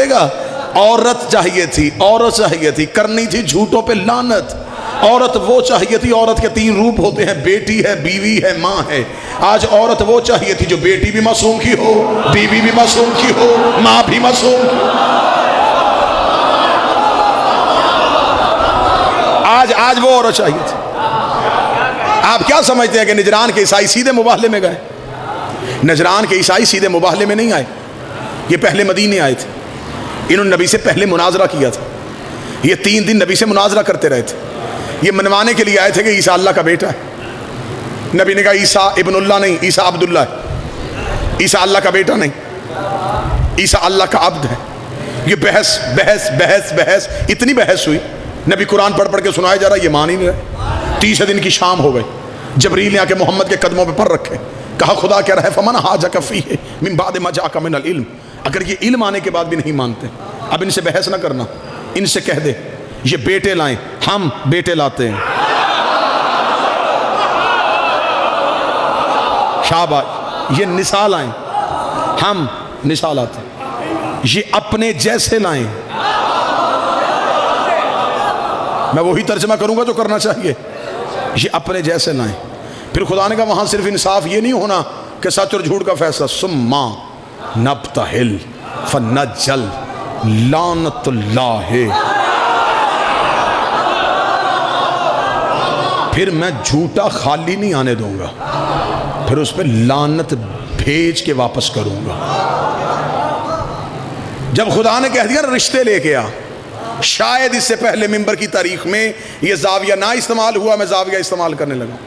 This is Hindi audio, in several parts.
पड़ेगा। औरत चाहिए थी, औरत चाहिए थी, करनी थी झूठों पे लानत। औरत वो चाहिए थी, औरत के 3 रूप होते हैं, बेटी है, बीवी है, माँ है। आज औरत वो चाहिए थी जो बेटी भी मासूम की हो, बीवी भी मासूम की हो, माँ भी मासूम की। आज वो औरत चाहिए थी। आप क्या समझते हैं कि नजरान के ईसाई सीधे मुबाहले में गए? नजरान के ईसाई सीधे मुबाहले में नहीं आए, ये पहले मदीने आए थे। इन्होंने नबी से पहले मुनाजरा किया था। ये 3 दिन नबी से मुनाजरा करते रहे थे। ये मनवाने के लिए आए थे कि ईसा अल्लाह का बेटा है। नबी ने कहा ईसा इब्नुल्लाह नहीं, ईसा अब्दुल्लाह है। ईसा अल्लाह का बेटा नहीं, ईसा अल्लाह का अब्द है। ये बहस बहस बहस बहस, इतनी बहस हुई, नबी कुरान पढ़ पढ़ के सुनाया जा रहा, ये मान ही नहीं रहे। 30 दिन की शाम हो गई, जबरील ने आके मोहम्मद के कदमों पे पर रखे, कहा खुदा कह रहा है फमन हाजक फीह मिन बाद मा जाअका मिनल इल्म। अगर ये इल्म आने के बाद भी नहीं मानते, अब इनसे बहस ना करना, इनसे कह दे ये बेटे लाएं, हम बेटे लाते हैं। शाबाश। ये निसा लाएं, हम निसा लाते हैं। ये अपने जैसे लाएं, मैं वही तर्जमा करूंगा जो करना चाहिए। ये अपने जैसे लाएं। फिर खुदा ने कहा वहां सिर्फ इंसाफ ये नहीं होना कि सच और झूठ का फैसला, सुम्मा नब्तहिल फनज्जल लानतुल्लाह, फिर मैं झूठा खाली नहीं आने दूंगा, फिर उस पर लानत भेज के वापस करूंगा। जब खुदा ने कह दिया रिश्ते लेके आ, शायद इससे पहले मिंबर की तारीख में यह जाविया ना इस्तेमाल हुआ, मैं जाविया इस्तेमाल करने लगा।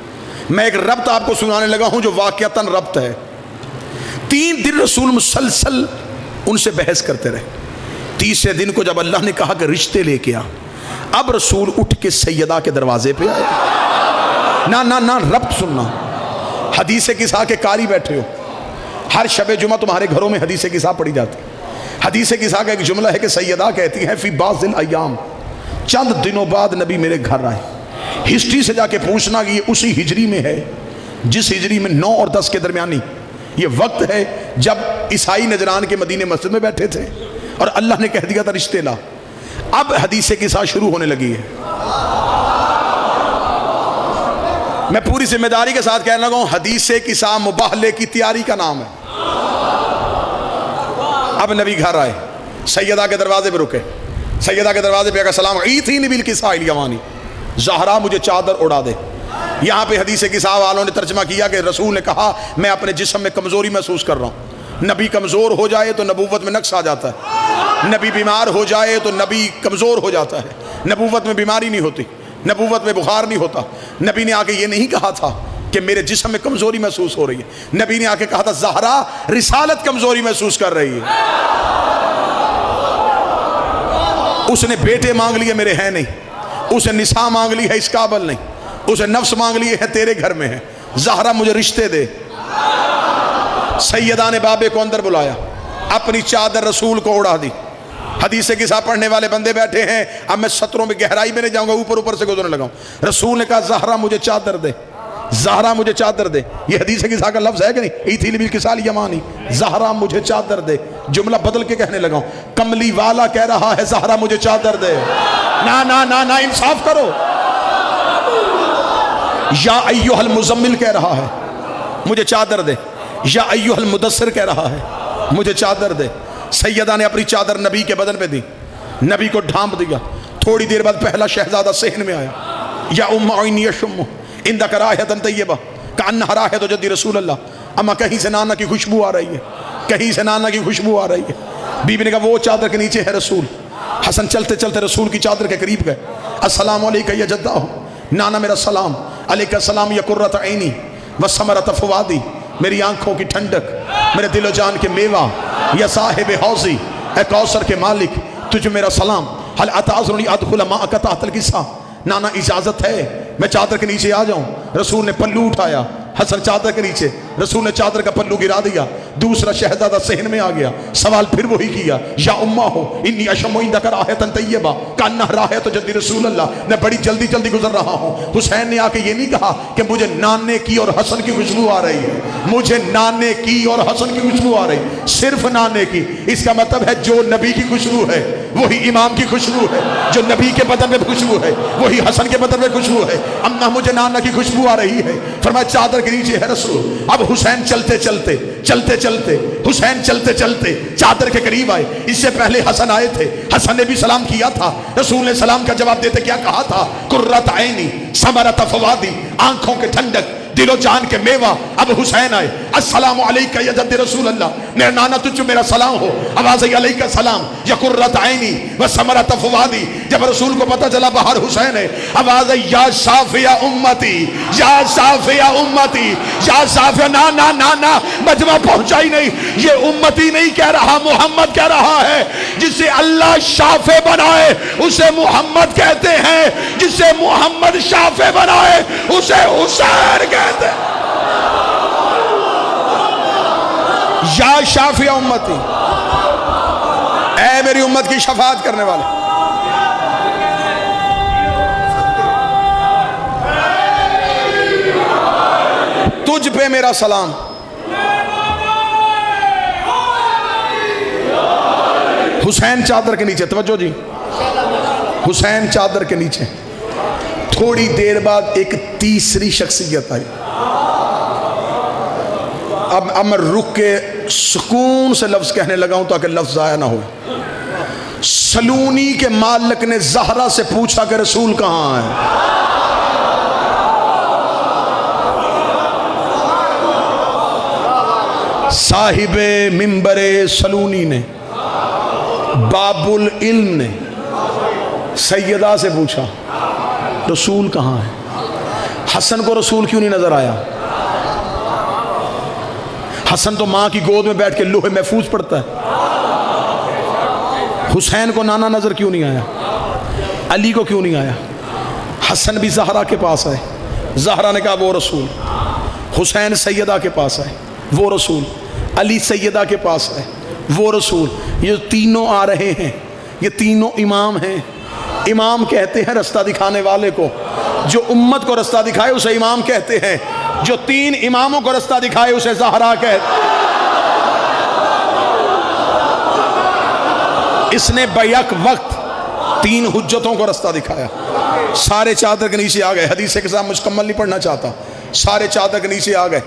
मैं एक रब्त आपको सुनाने लगा हूं जो वाकयातन रब्त है। 3 दिन रसूल मुसलसल उनसे बहस करते रहे। 30वें दिन को जब अल्लाह ने कहा कि रिश्ते लेके आ, अब रसूल उठ के सैयदा के दरवाजे पे आए। ना ना ना, रब्त सुनना। हदीस किसा के कारी बैठे हो, हर शबे जुमा तुम्हारे घरों में हदीस किसा पढ़ी जाती है। हदीस किसा का एक जुमला है कि सैयदा कहती है फी बाज़िल अय्याम, चंद दिनों बाद नबी मेरे घर आए। हिस्ट्री से जाके पूछना कि ये उसी हिजरी में है जिस हिजरी में 9 और 10 के दरमियानी ये वक्त है जब ईसाई नजरान के मदीने मस्जिद में बैठे थे और अल्लाह ने कह दिया था रिश्ते ला। अब हदीस किसा शुरू होने लगी है। मैं पूरी जिम्मेदारी के साथ कहने लगा हूं, हदीस किसा मुबाहले की तैयारी का नाम है। अब नबी घर आए, सैयदा के दरवाजे पे रुके। सैयदा के दरवाजे पे सलाम ईथी बिल किसा यमानी, ज़हरा मुझे चादर उड़ा दे। यहाँ पे हदीस किसा वालों ने तर्जमा किया कि रसूल ने कहा मैं अपने जिस्म में कमज़ोरी महसूस कर रहा हूँ। नबी कमज़ोर हो जाए तो नबूवत में नक्स आ जाता है, नबी बीमार हो जाए तो नबी कमज़ोर हो जाता है। नबूवत में बीमारी नहीं होती, नबूवत में बुखार नहीं होता। नबी ने आके ये नहीं कहा था कि मेरे जिस्म में कमज़ोरी महसूस हो रही है, नबी ने आके कहा था ज़हरा रिसालत कमज़ोरी महसूस कर रही है। उसने बेटे मांग लिए, मेरे हैं नहीं। उसे निसा मांग ली है, इस काबल नहीं। उसे नफ्स मांग लिए है, तेरे घर में है। ज़हरा मुझे रिश्ते दे। सैयदा ने बाबे को अंदर बुलाया, अपनी चादर रसूल को उड़ा दी। हदीस किसा पढ़ने वाले बंदे बैठे हैं। अब मैं सत्रों में गहराई में नहीं जाऊंगा, ऊपर ऊपर से गुजरने लगा। रसूल ने कहा ज़हरा मुझे चादर दे, ज़हरा मुझे चादर दे। ये हदीस किसा का लफ्ज है कि नहीं? ईथी बिल किसा यमानी, ज़हरा मुझे चादर दे। जुमला बदल के कहने लगा, कमली वाला कह रहा है ज़हरा मुझे चादर दे। ना ना ना ना, इंसाफ करो। या अय्युहल मुज़म्मिल कह रहा है मुझे चादर दे। या अय्युहल मुदस्सिर कह रहा है मुझे चादर दे। सैयदा ने अपनी चादर नबी के बदन पे दी, नबी को ढांप दिया। थोड़ी देर बाद पहला शहजादा सहन में आया। या उम्मा इन्नी यशम्मु इंदा कराहतन तय्यबा कान्ना राहत जद्दी रसूल अल्लाह, अम्मा कहीं से नाना की खुशबू आ रही है, कहीं से नाना की खुशबू आ रही है। बीबी ने कहा वो चादर के नीचे है रसूल। हसन चलते चलते रसूल की चादर के करीब गए। अस्सलामु अलैका या जद्दा हो, नाना मेरा सलाम। अलैका सलाम या कुर्रत ऐनी व समरत फवादी, मेरी आंखों की ठंडक, मेरे दिलो जान के मेवा। या साहिब हौसी, ए कौसर के मालिक, तुझे मेरा सलाम। हल अताज़ुनी अदखुल माअका तहतल किस्सा, नाना इजाजत है मैं चादर के नीचे आ जाऊं? रसूल ने पल्लू उठाया, हसन चादर के नीचे, रसूल ने चादर का पल्लू गिरा दिया, दूसरा शहजादा सहन में आ गया, सवाल फिर वही किया, या उम्मा हो इन्नी अशमोइंदा कर आहतन तैयबा कान्ना राह तो जल्दी रसूल अल्लाह, मैं बड़ी जल्दी जल्दी गुजर रहा हूँ। हुसैन ने आके ये नहीं कहा कि मुझे नाने की और हसन की खुशबू आ रही है, मुझे नाने की और हसन की खुशबू आ रही, सिर्फ नाने की। इसका मतलब है जो नबी की खुशबू है वही इमाम की खुशबू है, जो नबी के बदन में खुशबू है वही हसन के बदन में खुशबू है। अम्मा मुझे नाना की खुशबू आ रही है, फरमाया चादर के नीचे है रसूल। अब हुसैन चलते चलते चलते चलते हुसैन चलते चलते चादर के करीब आए। इससे पहले हसन आए थे, हसन ने भी सलाम किया था। रसूल ने सलाम का जवाब देते क्या कहा था? कुर्रत ऐनी समरत फवादी, आंखों के ठंडक दिलो जान के मेवा। अब हुसैन आए, अस्सलामु अलैका या जद्द रसूल अल्लाह, मेरा नाना तुझ मेरा सलाम हो। आवाज़ आई अलैका सलाम या कुर्रत ऐनी व समरत फवादी। जब रसूल को पता चला बाहर हुसैन है, आवाज़ आई या शाफिया उम्मती, या शाफिया उम्मती, या शाफिया। ना ना ना ना, मजमा पहुंचा ही नहीं। ये उम्मती नहीं कह रहा, मोहम्मद कह रहा है। जिसे अल्लाह शाफे बनाए उसे मोहम्मद कहते हैं, जिसे मोहम्मद शाफे बनाए उसे हुसैन कहते हैं। या शाफिया उम्मती, ऐ मेरी उम्मत की शफाअत करने वाले। तुझ पे मेरा सलाम। हुसैन चादर के नीचे, तवज्जो जी, हुसैन चादर के नीचे। थोड़ी देर बाद एक तीसरी शख्सियत आई। अब मैं रुक के सुकून से लफ्ज कहने लगा हूं ताकि लफ्ज आया ना हो। सलूनी के मालिक ने ज़हरा से पूछा कि रसूल कहां है? साहिबे मिंबरे सलूनी ने, बाबुल इल्म ने सैयदा से पूछा रसूल कहां है? हसन को रसूल क्यों नहीं नजर आया? हसन तो मां की गोद में बैठ के लोहे महफूज पड़ता है। हुसैन को नाना नजर क्यों नहीं आया? अली को क्यों नहीं आया? हसन भी ज़हरा के पास आए, ज़हरा ने कहा वो रसूल। हुसैन सैयदा के पास आए, वो रसूल। अली सैयदा के पास आए, वो रसूल। ये तीनों आ रहे हैं, ये तीनों इमाम हैं। इमाम कहते हैं रास्ता दिखाने वाले को, जो उम्मत को रास्ता दिखाए उसे इमाम कहते हैं, जो तीन इमामों को रास्ता दिखाए उसे ज़हरा कहते हैं। इसने बैक वक्त तीन हुज्जतों को रास्ता दिखाया। सारे चादर के नीचे आ गए। हदीस के साथ मुकम्मल नहीं पढ़ना चाहता, सारे चादर के नीचे आ गए।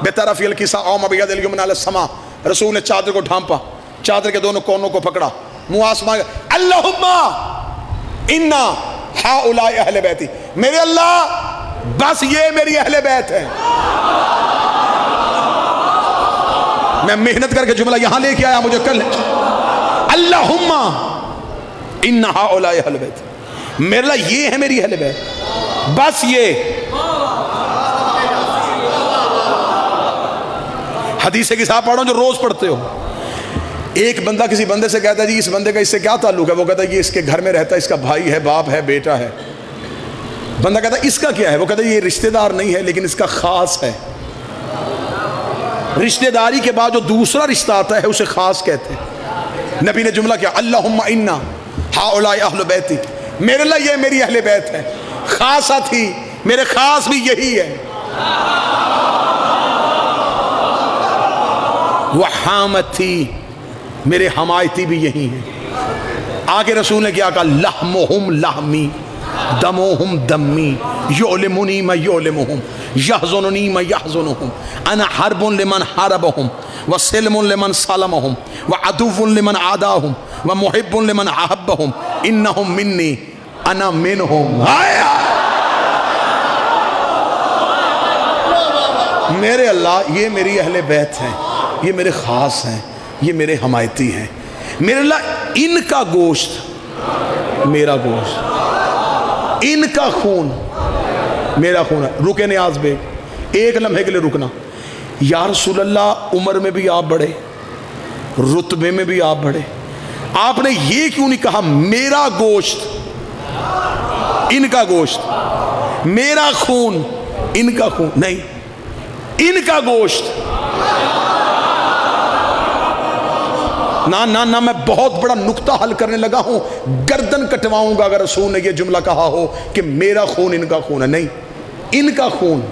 बेतरफ किसा समा, रसूल ने चादर को ढांपा, चादर के दोनों कोनों को पकड़ा, मुंह आसमान, अल्लाहुम्मा इन्ना हाउलाई अहले बैती, मेरे अल्लाह बस ये मेरी अहले बैत है। मैं मेहनत करके जुमला यहां लेके आया, मुझे कल अल्लाहुम्मा इन्ना हाउलाई अहले बैत, मेरे अल्लाह ये है मेरी अहले बैत, बस ये। हदीस के साथ पढ़ो जो रोज पढ़ते हो। एक बंदा किसी बंदे से कहता है जी इस बंदे का इससे क्या ताल्लुक है? वो कहता है ये इसके घर में रहता है, इसका भाई है, बाप है, बेटा है। बंदा कहता है इसका क्या है? वो कहता है ये रिश्तेदार नहीं है लेकिन इसका खास है। रिश्तेदारी के बाद जो दूसरा रिश्ता आता है उसे खास कहते हैं। नबी ने जुमला किया अल्लाहुम्मा इन्ना हाउलाई अहले बैती, मेरे लिए ये मेरी अहले बैत है। खासा थी, मेरे खास भी यही है। वहामत थी, मेरे हमायती भी यही हैं। आगे रसूल ने क्या कहा? लहमुहुम लहमी दमोहुम दम्मी योलिमुनी मैं योलिमुहुम यहज़ुनुनी मैं यहज़ुनुहुम अना हर्बुन लिमन हरबहुम व सिल्मुन लिमन सलमहुम व अदुव्वुन लिमन आदाहुम व मुहिब्बुन लिमन अहब्बहुम इन्नहुम मिन्नी अना मिनहुम। मेरे अल्लाह ये मेरी अहले बैत हैं, ये मेरे ख़ास हैं, ये मेरे हमायती हैं। मेरे अल्लाह इनका गोश्त मेरा गोश्त, इनका खून मेरा खून है। रुके नियाज़ बेग, एक लम्हे के लिए रुकना। या रसूल अल्लाह उम्र में भी आप बढ़े, रुतबे में भी आप बढ़े, आपने ये क्यों नहीं कहा मेरा गोश्त इनका गोश्त, मेरा खून इनका खून? नहीं, इनका गोश्त। ना ना ना, मैं बहुत बड़ा नुक्ता हल करने लगा हूं, गर्दन कटवाऊंगा अगर रसूल ने यह जुमला कहा हो कि मेरा खून इनका खून है। नहीं, इनका खून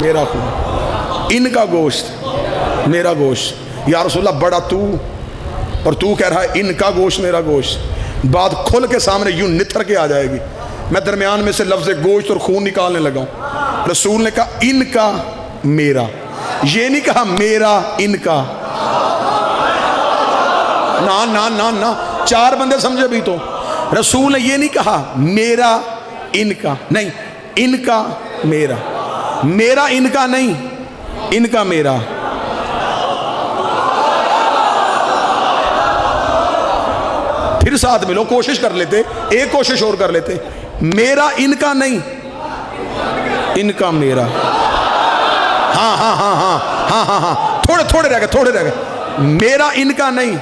मेरा खून, इनका गोश्त मेरा गोश्त। या रसूलल्लाह, बड़ा तू और तू कह रहा है इनका गोश्त मेरा गोश्त। बात खुल के सामने यूं निथर के आ जाएगी। मैं दरमियान में से लफ्ज़ गोश्त और खून निकालने लगा हूं। रसूल ने कहा इनका मेरा, ये नहीं कहा मेरा इनका। ना ना ना ना, चार बंदे समझे भी तो। रसूल ने ये नहीं कहा मेरा इनका, नहीं, इनका मेरा, मेरा इनका नहीं, इनका मेरा। फिर साथ मिलो, कोशिश कर लेते, एक कोशिश और कर लेते। मेरा इनका नहीं, इनका मेरा। हाँ हाँ हाँ हाँ हाँ हाँ हाँ, थोड़े थोड़े रह गए, थोड़े रह गए। मेरा इनका नहीं,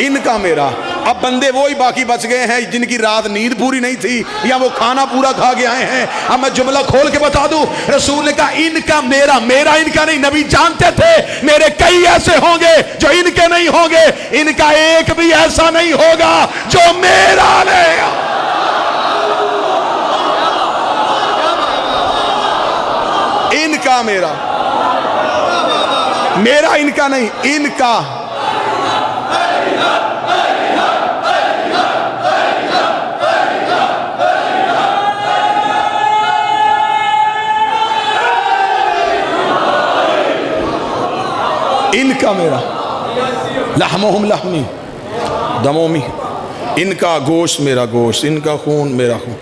इनका मेरा। अब बंदे वो ही बाकी बच गए हैं जिनकी रात नींद पूरी नहीं थी या वो खाना पूरा खा के आए हैं। अब मैं जुमला खोल के बता दूं, रसूल ने कहा इनका मेरा, मेरा इनका नहीं। नबी जानते थे मेरे कई ऐसे होंगे जो इनके नहीं होंगे, इनका एक भी ऐसा नहीं होगा जो मेरा नहीं। इनका मेरा, मेरा इनका नहीं, इनका। इनका मेरा, लहमुहुम लहमी दमोमी, इनका गोश्त मेरा गोश्त, इनका खून मेरा खून।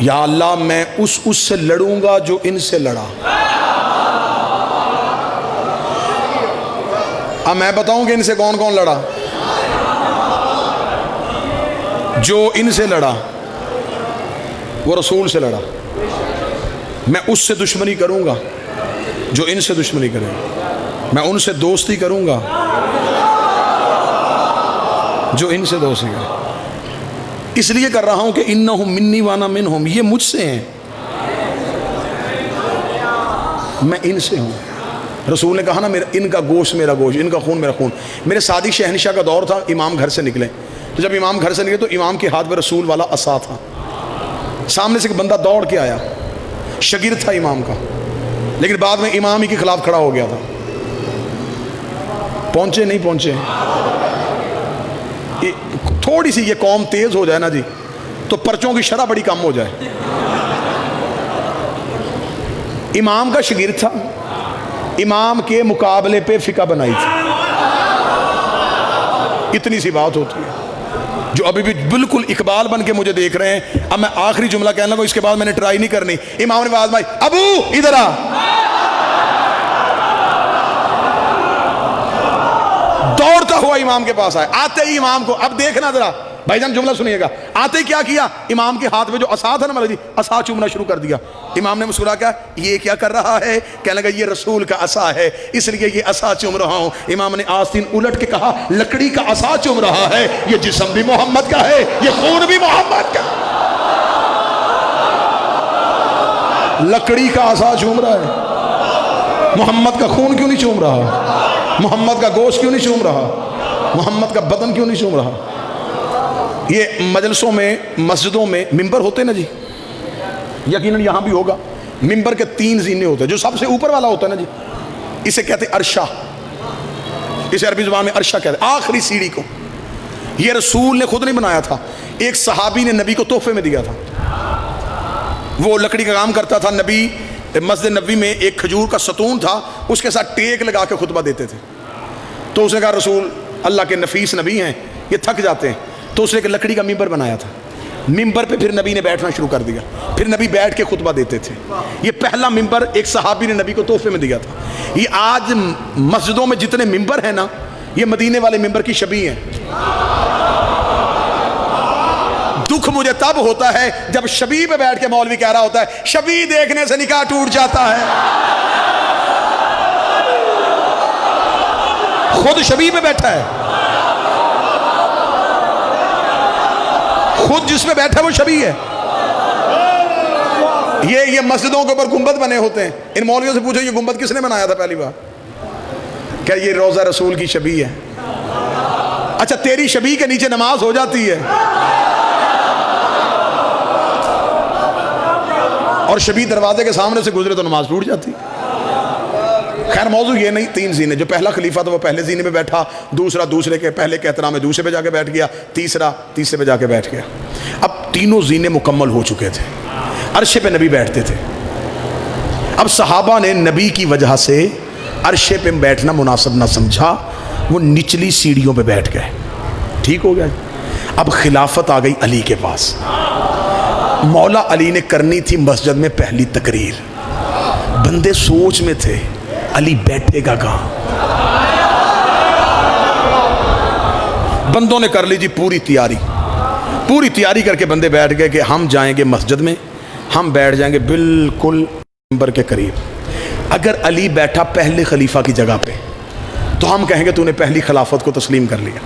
या अल्लाह, मैं उससे लड़ूंगा जो इनसे लड़ा। अब मैं बताऊं कि इनसे कौन कौन लड़ा। जो इनसे लड़ा वो रसूल से लड़ा। मैं उससे दुश्मनी करूंगा जो इनसे दुश्मनी करेगा। मैं उनसे दोस्ती करूंगा जो इनसे दोस्ती करे। इसलिए कर रहा हूं कि इन्नहुम मिन्नी वाना मिनहुम, ये मुझसे हैं, मैं इनसे हूं। रसूल ने कहा ना मेरा, इनका गोश्त मेरा गोश्त, इनका खून मेरा खून। मेरे सादी शहनशाह का दौर था, इमाम घर से निकले, तो जब इमाम घर से निकले तो इमाम के हाथ में रसूल वाला असा था। सामने से एक बंदा दौड़ के आया, शगिर्द था इमाम का, लेकिन बाद में इमाम ही के खिलाफ खड़ा हो गया था। पहुंचे नहीं पहुंचे, थोड़ी सी ये कौम तेज हो जाए ना जी तो पर्चों की शरह बड़ी कम हो जाए। इमाम का शागिर्द था, इमाम के मुकाबले पे फिका बनाई थी। इतनी सी बात होती है। जो अभी भी बिल्कुल इकबाल बन के मुझे देख रहे हैं, अब मैं आखिरी जुमला कहने लगा, इसके बाद मैंने ट्राई नहीं करनी। इमाम ने आवाज मारी, अबू इधर आ। दौड़ता हुआ इमाम के पास आया। आते ही इमाम को, अब देखना जरा भाईजान जुमला सुनिएगा, आते ही क्या किया, इमाम के हाथ में जो असा था ना मौलवी जी, असा चूमना शुरू कर दिया। इमाम ने मुस्कुरा के, ये क्या कर रहा है? कहने लगा ये रसूल का असा है, इसलिए ये असा चूम रहा हूं। इमाम ने आस्तीन उलट के कहा, लकड़ी का असा चूम रहा है, ये जिस्म भी मोहम्मद का है, ये खून भी मोहम्मद का। लकड़ी का असा चूम रहा है, मोहम्मद का खून क्यों नहीं चूम रहा? मोहम्मद का गोश्त क्यों नहीं चूम रहा? मोहम्मद का बदन क्यों नहीं चूम रहा? ये मजलिसों में, मस्जिदों में मिंबर होते ना जी, यकीनन यहाँ भी होगा। मिंबर के 3 जीने होते हैं, जो सबसे ऊपर वाला होता है ना जी, इसे कहते हैं अरशा, इसे अरबी जुबान में अरशा कहते हैं, आखिरी सीढ़ी को। ये रसूल ने खुद नहीं बनाया था, एक सहाबी ने नबी को तोहफे में दिया था। वो लकड़ी का काम करता था। नबी मस्जिद नबी में एक खजूर का सतून था, उसके साथ टेक लगा के खुतबा देते थे। तो उसने कहा रसूल अल्लाह के नफीस नबी हैं, ये थक जाते हैं, तो उसने एक लकड़ी का मिंबर बनाया था। मिंबर पे फिर नबी ने बैठना शुरू कर दिया, फिर नबी बैठ के खुतबा देते थे। ये पहला मिंबर एक सहाबी ने नबी को तोहफे में दिया था। ये आज मस्जिदों में जितने मिंबर हैं ना, ये मदीने वाले मिंबर की शबीह हैं। दुख मुझे तब होता है जब शबीह पे बैठ के मौलवी कह रहा होता है, शबीह देखने से निकाह टूट जाता है। खुद शबीह पे बैठा है, खुद जिसमें बैठा है वो शबीह है। ये मस्जिदों के ऊपर गुंबद बने होते हैं। इन मौलवियों से पूछो ये गुंबद किसने बनाया था पहली बार? क्या ये रोजा रसूल की शबी है? अच्छा, तेरी शबी के नीचे नमाज हो जाती है और शबी दरवाजे के सामने से गुजरे तो नमाज टूट जाती। खैर मौजू ये नहीं, 3 जीने, जो पहला खलीफा था वो पहले जीने में बैठा, दूसरा दूसरे के पहले के एहतराम में दूसरे पे जाके बैठ गया, तीसरा तीसरे पे जाके बैठ गया। अब तीनों जीने मुकम्मल हो चुके थे, अर्शे पे नबी बैठते थे। अब सहाबा ने नबी की वजह से अर्शे पे बैठना मुनासिब ना समझा, वो निचली सीढ़ियों पे बैठ गए। ठीक हो गया। अब खिलाफत आ गई अली के पास। मौला अली ने करनी थी मस्जिद में पहली तकरीर। बंदे सोच में थे अली बैठेगा कहाँ। बंदों ने कर ली जी पूरी तैयारी करके बंदे बैठ गए कि हम जाएंगे मस्जिद में, हम बैठ जाएंगे बिल्कुल मिंबर के करीब। अगर अली बैठा पहले खलीफा की जगह पे तो हम कहेंगे तूने पहली खिलाफत को तस्लीम कर लिया।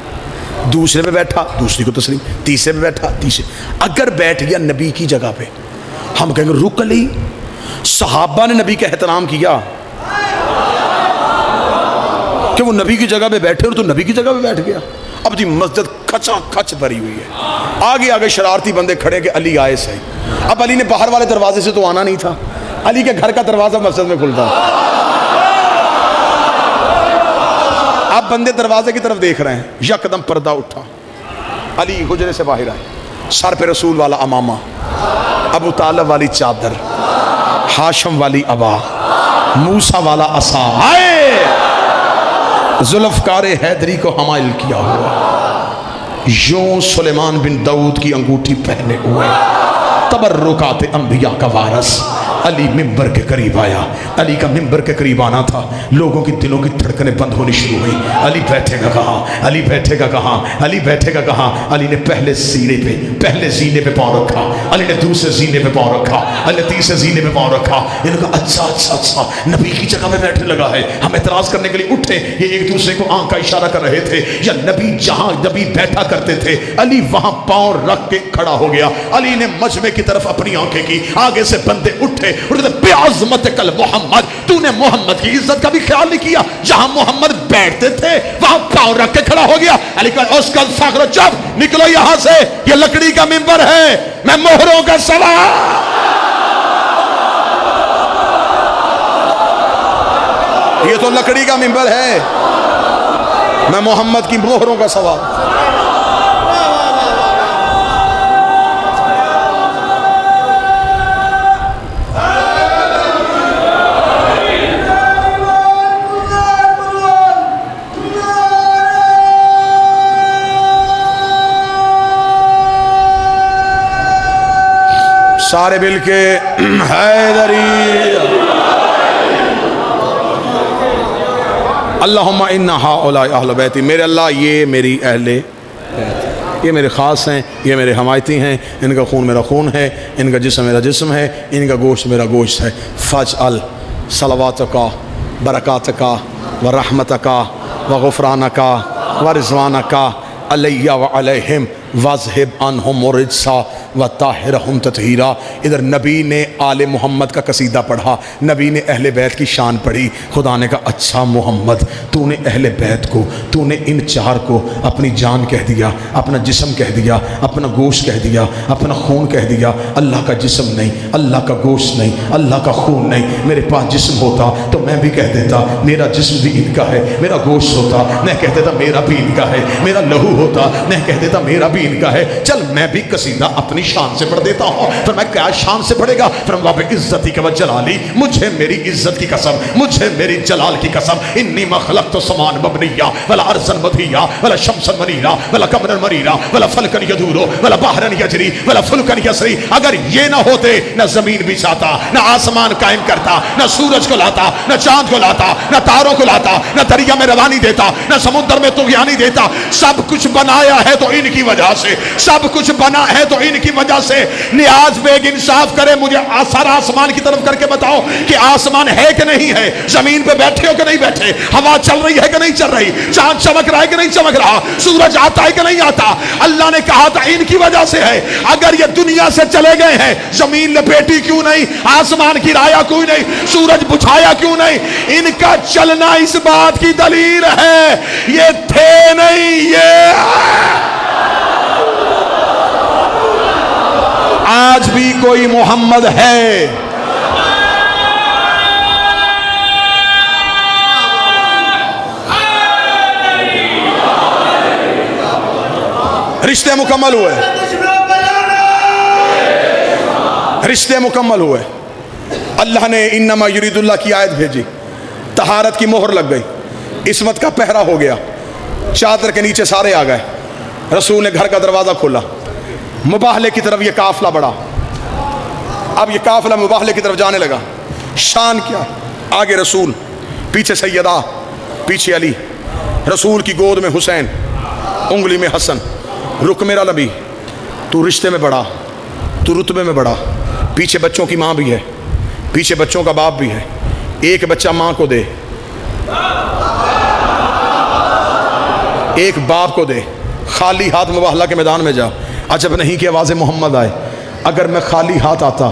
दूसरे पे बैठा, दूसरी को तस्लीम। तीसरे पे बैठा, तीसरे। अगर बैठ गया नबी की जगह पे, हम कहेंगे रुक अली, सहाबा ने नबी का एहतराम किया कि वो नबी की जगह पे बैठे और तो नबी की जगह पे बैठ गया। अब जी मस्जिद खचा खच भरी हुई है। आगे आगे शरारती बंदे खड़े कि अली आए सही। अब अली ने बाहर वाले दरवाजे से तो आना नहीं था, अली के घर का दरवाजा मस्जिद में खुलता। अब बंदे दरवाजे की तरफ देख रहे हैं, यकदम पर्दा उठा, अली हुजरे से बाहर आए, सर पे रसूल वाला अमामा, अबू तालिब वाली चादर, हाशम वाली अबा, मूसा वाला असा, आए जुल्फकारे हैदरी को हमाइल किया हुआ, यूं सुलेमान बिन दाऊद की अंगूठी पहने हुए, तबर्रुकात अंबिया का वारस अली मिंबर के करीब आया। अली का मिंबर के करीब आना था, लोगों की दिलों की धड़कनें बंद होनी शुरू हुई। अली बैठेगा कहाँ, अली बैठेगा कहाँ, अली बैठेगा कहाँ। अली ने पहले जीने पे पाँव रखा, अली ने दूसरे जीने पे पाँव रखा, अली ने तीसरे जीने पे पाँव रखा। इन्होंने कहा अच्छा नबी की जगह में बैठने लगा है। हम एतराज करने के लिए उठे, ये एक दूसरे को आंख का इशारा कर रहे थे। या नबी जहाँ नबी बैठा करते थे अली वहां पाँव रख के खड़ा हो गया। अली ने मजमे की तरफ अपनी आंखें की, आगे से बंदे उठे, बेअज़मत कल मोहम्मद, तूने मोहम्मद की इज्जत का भी ख्याल नहीं किया। जहां मोहम्मद बैठते थे वहां पांव रख के खड़ा हो गया। अली का उसका फाखरो, चुप, निकलो यहां से, ये लकड़ी का मिंबर है, मैं मोहरों का सवार। ये तो लकड़ी का मिंबर है, मैं मोहम्मद की मोहरों का सवार। सारे मिल के हैदरी अल्लाहुम्मा इन्ना हाउलाई अहल बैती, मेरे अल्लाह ये मेरी अहले, ये मेरे ख़ास हैं, ये मेरे हमायती हैं, इनका खून मेरा खून है, इनका जिस्म मेरा जिस्म है, इनका गोश्त मेरा गोश्त है। फ़ज अल सलवातका बरकातका व रहमतका व गुफ़रानका व रिज़वानका अलैया व अलैहिम वज़हिब अनहुम रिज्सा व ताहिरहुम तत्हीरा। इधर नबी ने आले मोहम्मद का कसीदा पढ़ा, नबी ने अहले बैत की शान पढ़ी। खुदा ने कहा अच्छा मोहम्मद, तूने अहले बैत को, तूने इन 4 को अपनी जान कह दिया, अपना जिस्म कह दिया, अपना गोश्त कह दिया, अपना खून कह दिया। अल्लाह का जिस्म नहीं, अल्लाह का गोश्त नहीं, अल्लाह का खून नहीं। मेरे पास जिस्म होता तो मैं भी कह देता मेरा जिस्म भी इनका है, मेरा गोश्त होता मैं कह देता मेरा भी इनका है, मेरा लहू होता मैं कह देता मेरा भी इनका है। चल मैं भी कसीदा अपनी शान से पढ़ देता हूँ। फिर मैं क्या शान से पढ़ेगा? फिर बाबे इज्जती के जलाली, मुझे मेरी इज्जत की कसम, मुझे मेरी जलाल की कसम, इन्नी मखलक तो समान मबनिया वला अर्सन मधिया वला शमसन मनीरा वला कमरन मरीरा वला फलकन यदूरो वला बहरन यजरी वला फुलकन यसरी। अगर ये ना होते न जमीन बिछाता, न आसमान कायम करता, न सूरज को लाता, न चांद को लाता, न तारों को लाता, न दरिया में रवानी देता, न समुद्र में तुगयानी देता। सब कुछ बनाया है तो इनकी वजह से, सब कुछ बना है तो इनकी की वजह से नियाज बेग इंसाफ करे, मुझे सर आसमान की तरफ करके बताओ कि आसमान है कि नहीं है, जमीन पे बैठे हो कि नहीं बैठे, हवा चल रही है कि नहीं चल रही, चांद चमक रहा है कि नहीं चमक रहा, सूरज आता है कि नहीं आता। अल्लाह ने कहा था इनकी वजह से है। अगर ये दुनिया से चले गए हैं, जमीन लपेटी क्यों नहीं, आसमान गिराया क्यों नहीं, सूरज बुझाया क्यों नहीं, इनका चलना इस बात की दलील है ये थे नहीं, ये आज भी कोई मोहम्मद है। रिश्ते मुकम्मल हुए, रिश्ते मुकम्मल हुए। अल्लाह ने इन्नमा युरीदुल्लाह की आयत भेजी, तहारत की मोहर लग गई, इस्मत का पहरा हो गया, चादर के नीचे सारे आ गए। रसूल ने घर का दरवाज़ा खोला, मुबाहले की तरफ ये काफिला बढ़ा। अब ये काफिला मुबाहले की तरफ जाने लगा। शान क्या, आगे रसूल, पीछे सैयदा, पीछे अली, रसूल की गोद में हुसैन, उंगली में हसन। रुक मेरा नबी, तू रिश्ते में बढ़ा, तू रुतबे में बढ़ा। पीछे बच्चों की माँ भी है, पीछे बच्चों का बाप भी है। एक बच्चा माँ को दे, एक बाप को दे, खाली हाथ मुबाहला के मैदान में जा। अजब नहीं कि आवाज़ मोहम्मद आए। अगर मैं खाली हाथ आता,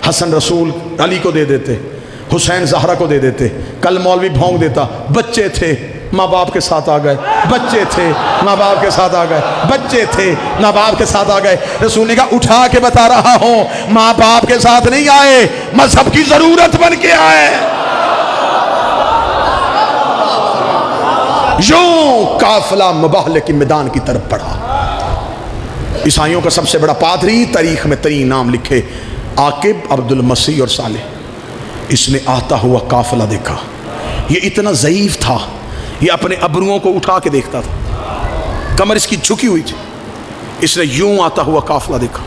हसन रसूल अली को दे देते, हुसैन ज़हरा को दे देते, कल मौलवी भौंक देता, बच्चे थे माँ बाप के साथ आ गए, बच्चे थे माँ बाप के साथ आ गए, बच्चे थे माँ बाप के साथ आ गए। रसूल ने कहा उठा के बता रहा हूँ, माँ बाप के साथ नहीं आए, मजहब की ज़रूरत बन के आए। यूं काफिला मुबाहले के मैदान की तरफ बढ़ा। ईसाइयों का सबसे बड़ा पादरी, तारीख में तरीन नाम लिखे, आकिब, अब्दुल मसीह और सालेह। इसने आता हुआ काफिला देखा। ये इतना ज़ईफ था, ये अपने अबरुओं को उठा के देखता था, कमर इसकी झुकी हुई थी। इसने यूं आता हुआ काफिला देखा।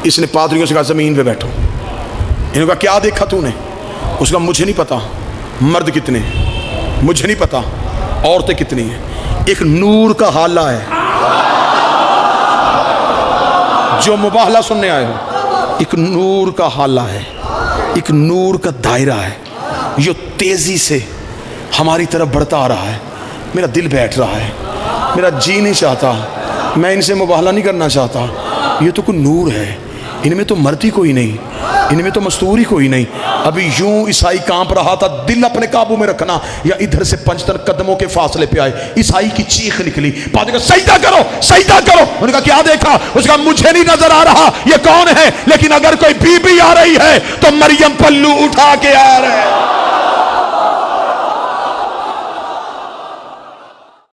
इसने पादरियों से कहा ज़मीन पे बैठो। इन्होंने कहा क्या देखा तूने? उसका मुझे नहीं पता मर्द कितने, मुझे नहीं पता औरतें कितनी हैं, एक नूर का हाला है। जो मुबाहला सुनने आए हो, एक नूर का हाला है, एक नूर का दायरा है, जो तेजी से हमारी तरफ बढ़ता आ रहा है। मेरा दिल बैठ रहा है, मेरा जी नहीं चाहता, मैं इनसे मुबाहला नहीं करना चाहता। ये तो कोई नूर है, इनमें तो मर्दी कोई नहीं, इनमें तो मस्तूरी कोई नहीं। अभी यूं ईसाई कांप रहा था। दिल अपने काबू में रखना, या इधर से 5 कदमों के फासले पे आए ईसाई की चीख निकली, पादरी का सजदा करो, सजदा करो। उन्होंने कहा क्या देखा? उसका मुझे नहीं नजर आ रहा ये कौन है, लेकिन अगर कोई बीबी आ रही है तो मरियम पल्लू उठा के आ रहे हैं।